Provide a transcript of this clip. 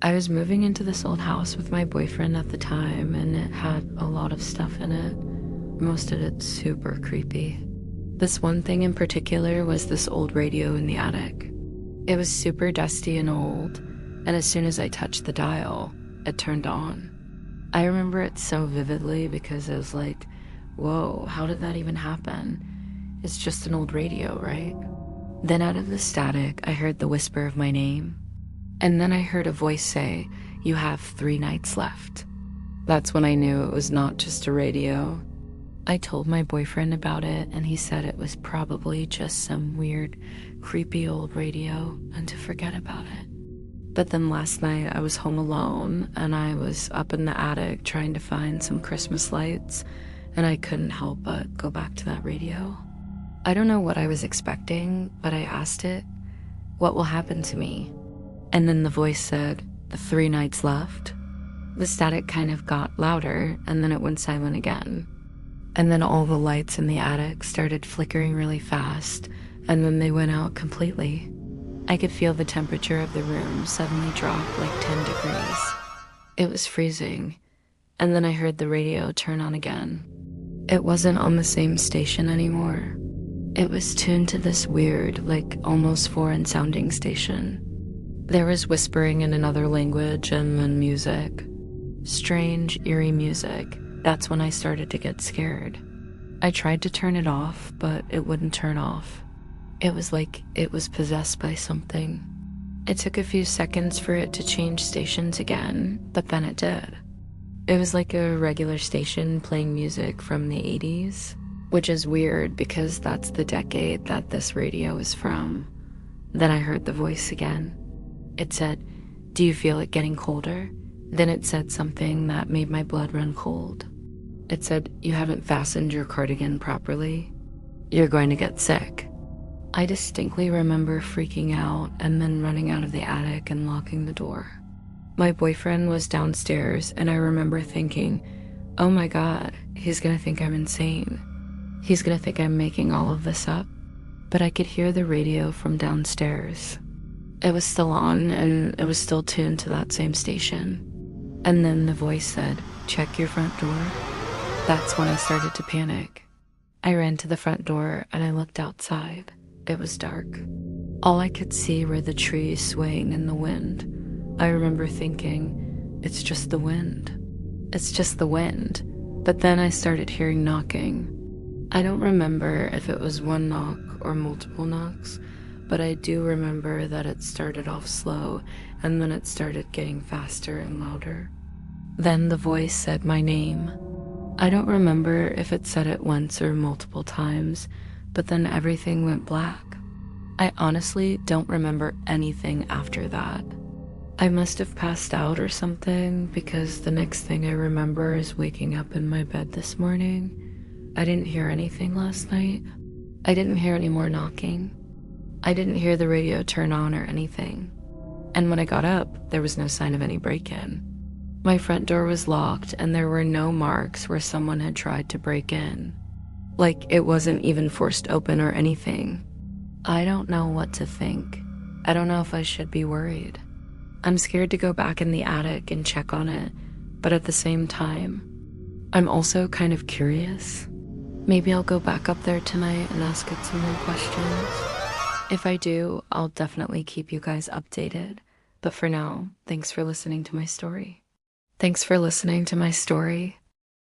I was moving into this old house with my boyfriend at the time, and it had a lot of stuff in it. Most of it super creepy. This one thing in particular was this old radio in the attic. It was super dusty and old, and as soon as I touched the dial, it turned on. I remember it so vividly because I was like, whoa, how did that even happen? It's just an old radio, right? Then out of the static, I heard the whisper of my name. And then I heard a voice say, "You have 3 nights left." That's when I knew it was not just a radio. I told my boyfriend about it, and he said it was probably just some weird, creepy old radio and to forget about it. But then last night I was home alone, and I was up in the attic trying to find some Christmas lights, and I couldn't help but go back to that radio. I don't know what I was expecting, but I asked it, "What will happen to me?" And then the voice said, "The 3 nights left." The static kind of got louder, and then it went silent again. And then all the lights in the attic started flickering really fast, and then they went out completely. I could feel the temperature of the room suddenly drop like 10 degrees. It was freezing, and then I heard the radio turn on again. It wasn't on the same station anymore. It was tuned to this weird, like almost foreign sounding station. There was whispering in another language and then music. Strange, eerie music. That's when I started to get scared. I tried to turn it off, but it wouldn't turn off. It was like it was possessed by something. It took a few seconds for it to change stations again, but then it did. It was like a regular station playing music from the 80s, which is weird because that's the decade that this radio is from. Then I heard the voice again. It said, "Do you feel it getting colder?" Then it said something that made my blood run cold. It said, "You haven't fastened your cardigan properly. You're going to get sick." I distinctly remember freaking out and then running out of the attic and locking the door. My boyfriend was downstairs, and I remember thinking, oh my God, he's gonna think I'm insane. He's gonna think I'm making all of this up. But I could hear the radio from downstairs. It was still on, and it was still tuned to that same station. And then the voice said, "Check your front door." That's when I started to panic. I ran to the front door and I looked outside. It was dark. All I could see were the trees swaying in the wind. I remember thinking, it's just the wind. It's just the wind. But then I started hearing knocking. I don't remember if it was one knock or multiple knocks, but I do remember that it started off slow, and then it started getting faster and louder. Then the voice said my name. I don't remember if it said it once or multiple times, but then everything went black. I honestly don't remember anything after that. I must have passed out or something, because the next thing I remember is waking up in my bed this morning. I didn't hear anything last night. I didn't hear any more knocking. I didn't hear the radio turn on or anything. And when I got up, there was no sign of any break-in. My front door was locked, and there were no marks where someone had tried to break in. Like it wasn't even forced open or anything. I don't know what to think. I don't know if I should be worried. I'm scared to go back in the attic and check on it, but at the same time, I'm also kind of curious. Maybe I'll go back up there tonight and ask it some more questions. If I do, I'll definitely keep you guys updated. But for now, thanks for listening to my story. Thanks for listening to my story.